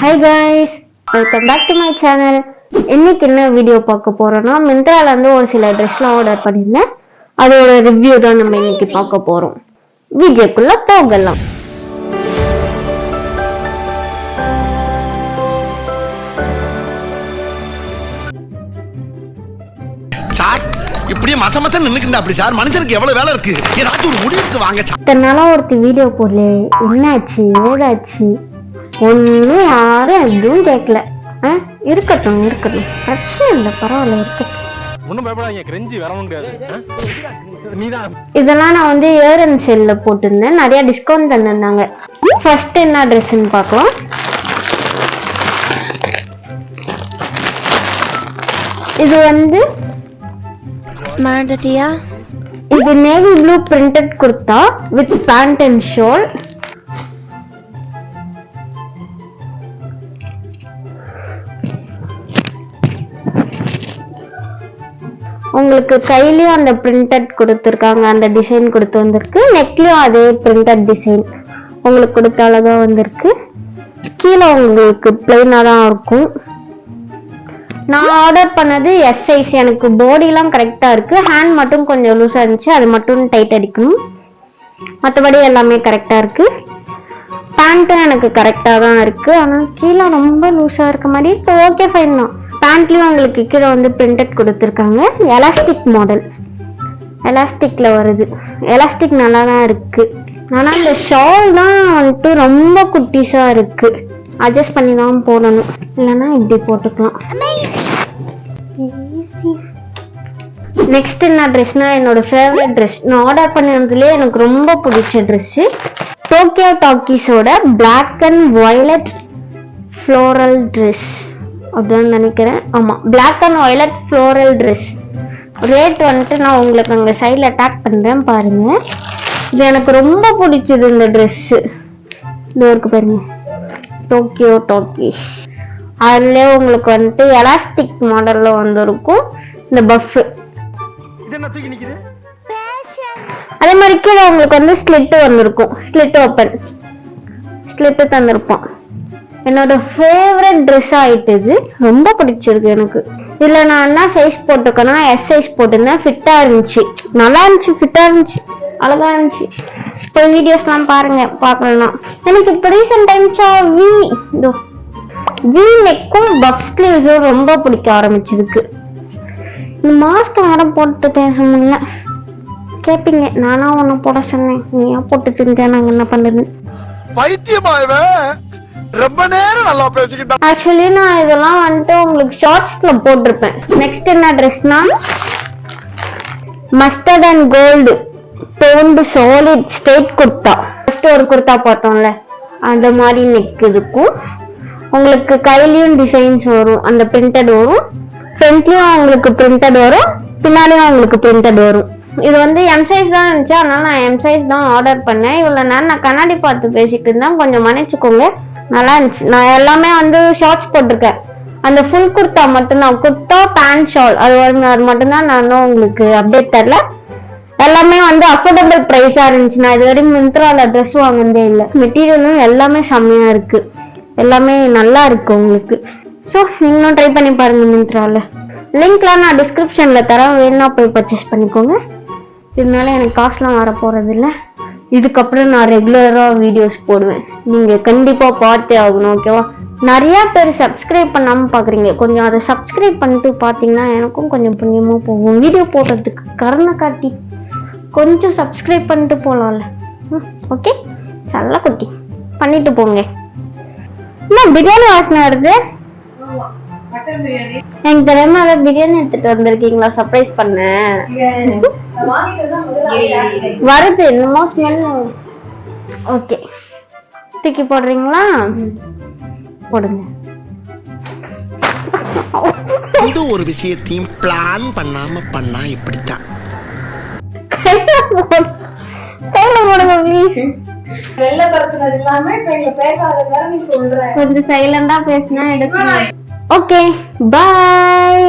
Hi guys, welcome back to my channel. இன்னைக்கு என்ன video பார்க்க போறோம்னா மிந்த்ரால இருந்து ஒரு சில ட்ரெஸ்லாம் ஆர்டர் பண்ணிருந்தேன். அதோட ரிவ்யூ தான் நம்ம இன்னைக்கு பார்க்க போறோம். வீடியோக்குள்ள போகலாம். சார் இப்படியே மசமச நின்னுக்கிட்டா அப்படி சார் மனுஷனுக்கு எவ்வளவு வேலை இருக்கு ஏதாச்சும் ஒரு முடிவுக்கு வாங்க சார். இத்தனால ஒருத்தி வீடியோ போடல, என்னாச்சு ஏதாச்சு ஒன்னும் யாரும் எதுவும் கேட்கல. இருக்கட்டும் பிரச்சனை இல்லை, பரவாயில்ல இருக்கட்டும். இதெல்லாம் நான் வந்து இயர் அண்ட் சேல்ல போட்டிருந்தேன், நிறைய டிஸ்கவுண்ட் தந்திருந்தாங்க. ஃபர்ஸ்ட் என்ன ட்ரெஸ்ன்னு பார்க்கலாம். இது வந்து இது navy blue printed kurta with pant and shawl. உங்களுக்கு கையிலயும் அந்த பிரிண்டட் கொடுத்துருக்காங்க, அந்த டிசைன் கொடுத்து வந்திருக்கு. நெக்லயும் அதே பிரிண்டட் டிசைன் உங்களுக்கு கொடுத்த அழகா வந்திருக்கு. கீழே உங்களுக்கு பிளைனா தான் இருக்கும். நான் ஆர்டர் பண்ணது எஸ் சைஸ். எனக்கு பாடிலாம் கரெக்டா இருக்கு, ஹேண்ட் மட்டும் கொஞ்சம் லூஸா இருந்துச்சு, அது மட்டும் டைட் அடிக்கணும். மற்றபடி எல்லாமே கரெக்டா இருக்கு. பேண்ட்டும் எனக்கு கரெக்டா தான் இருக்கு, ஆனா கீழே ரொம்ப லூஸா இருக்க மாதிரி இப்போ ஓகே ஃபைன் தான். பேண்ட்லயும் உங்களுக்கு கீழே வந்து பிரிண்டட் கொடுத்துருக்காங்க. எலாஸ்டிக் மாடல், எலாஸ்டிக்ல வருது. எலாஸ்டிக் நல்லா தான் இருக்கு, ஆனா இந்த ஷால் தான் வந்துட்டு ரொம்ப குட்டிஸா இருக்கு. அட்ஜஸ்ட் பண்ணி தான் போடணும், இல்லைன்னா இப்படி போட்டுக்கலாம். நெக்ஸ்ட் என்ன ட்ரெஸ்னா என்னோட ஃபேவரட் ட்ரெஸ். நான் ஆர்டர் பண்ணதுலேயே எனக்கு ரொம்ப பிடிச்ச ட்ரெஸ் டோக்கியோ டாக்கீஸோட black and violet floral dress அப்படின்னு நினைக்கிறேன். ஆமாம், black and violet floral dress. Rate வந்துட்டு நான் உங்களுக்கு அங்கே சைடில் டேக் பண்ணுறேன் பாருங்க. இது எனக்கு ரொம்ப பிடிச்சது இந்த ட்ரெஸ்ஸு. இது இருக்கு பாருங்க, டோக்கியோ டாக்கீஸ். அதுலேயே உங்களுக்கு வந்துட்டு எலாஸ்டிக் மாடலில் வந்துருக்கும் இந்த பஃப். அதே மாதிரி கீழே உங்களுக்கு வந்து ஸ்லிட்டு வந்திருக்கும், ஸ்லிட் ஓப்பன், ஸ்லிட்டு தந்திருப்போம். என்னோட ஃபேவரட் ட்ரெஸ் ஆயிட்டு இது, ரொம்ப பிடிச்சிருக்கு எனக்கு. இதுல நான் என்ன சைஸ் போட்டிருக்கேன்னா எஸ் சைஸ் போட்டிருந்தேன். ஃபிட்டா இருந்துச்சு, நல்லா இருந்துச்சு, ஃபிட்டா இருந்துச்சு, அழகா இருந்துச்சு. இப்போ வீடியோஸ்லாம் பாருங்க பார்க்கலாம். எனக்கு இப்போ ரீசெண்ட் டைம்ஸா வி நெக்கும் பஃப் ஸ்லீவ்ஸும் ரொம்ப பிடிக்க ஆரம்பிச்சிருக்கு. இந்த மாஸ்க் வேற போட்டு பேச முடியல. கேப்பீங்க, நானா உன்னை போட சொன்னேன், நீ ஏன் போட்டு தெரிஞ்சா நாங்க என்ன பண்றது? ரொம்ப நேரம் நல்லா பேசிக்கிட்டா. ஆக்சுவலி நான் இதெல்லாம் வந்துட்டு உங்களுக்கு ஷார்ட்ஸ்ல போட்டிருப்பேன். நெக்ஸ்ட் என்ன ட்ரெஸ்னா mustard and gold toned solid straight kurta. First ஒரு குர்தா பார்த்தோம்ல, அந்த மாதிரி நெக் இருக்கும். உங்களுக்கு கையிலயும் டிசைன்ஸ் வரும், அந்த பிரிண்டட் வரும். ஃப்ரண்ட்லயும் உங்களுக்கு பிரிண்டட் வரும், பின்னாடியும் உங்களுக்கு பிரிண்டட் வரும். இது வந்து எம் சைஸ் தான் இருந்துச்சு, அதனால நான் எம் சைஸ் தான் ஆர்டர் பண்ணேன். இவ்வளவு நேரம் நான் கண்ணாடி பார்த்து பேசிட்டு இருந்தேன், கொஞ்சம் மன்னிச்சுக்கோங்க. நல்லா இருந்துச்சு. நான் எல்லாமே வந்து ஷார்ட்ஸ் போட்டிருக்கேன். அந்த ஃபுல் குர்த்தா மட்டும்தான், குர்த்தா பேண்ட் ஷால் அது மட்டும்தான் நான் உங்களுக்கு அப்டேட் தரல. எல்லாமே வந்து அஃபோர்டபுள் ப்ரைஸா இருந்துச்சு. நான் இது வரைக்கும் மிந்த்ரால ட்ரெஸ் வாங்கினதே இல்லை. மெட்டீரியலும் எல்லாமே செம்மையா இருக்கு, எல்லாமே நல்லா இருக்கு உங்களுக்கு. ஸோ நீங்களும் ட்ரை பண்ணி பாருங்க மிந்த்ரால. லிங்க்லாம் நான் டிஸ்கிரிப்ஷன்ல தரேன், வேணும்னா போய் பர்ச்சேஸ் பண்ணிக்கோங்க. இதனால எனக்கு காசுலாம் வர போறது இல்லை. இதுக்கப்புறம் நான் ரெகுலரா வீடியோஸ் போடுவேன், நீங்க கண்டிப்பா பார்த்தே ஆகணும், ஓகேவா? நிறைய பேர் சப்ஸ்கிரைப் பண்ணாம பாக்குறீங்க, கொஞ்சம் அதை சப்ஸ்கிரைப் பண்ணிட்டு பாத்தீங்கன்னா எனக்கும் கொஞ்சம் புண்ணியமா போகும். வீடியோ போடுறதுக்கு கருணை காட்டி கொஞ்சம் சப்ஸ்கிரைப் பண்ணிட்டு போலாம்ல. ஓகே, நல்ல குட்டி பண்ணிட்டு போங்க. என்ன பிரியாணி வாசனை வருது? எனக்கு தெரியாம அதை பிரியாணி எடுத்துட்டு வந்திருக்கீங்களா? சர்ப்ரைஸ் பண்ண வருது, என்னமோ ஸ்மெல். ஓகே, தூக்கி போடுறீங்களா? போடுங்க. எந்த ஒரு விஷயத்தையும் பிளான் பண்ணாம பண்ணா இப்படித்தான். கையில போடுங்க ப்ளீஸ். வெள்ள பறக்குனது இல்லாம இப்ப நீங்க பேசாத மாதிரி நீ சொல்ற. கொஞ்சம் சைலண்டா பேசினா எடுக்கணும். ஓகே, பாய்.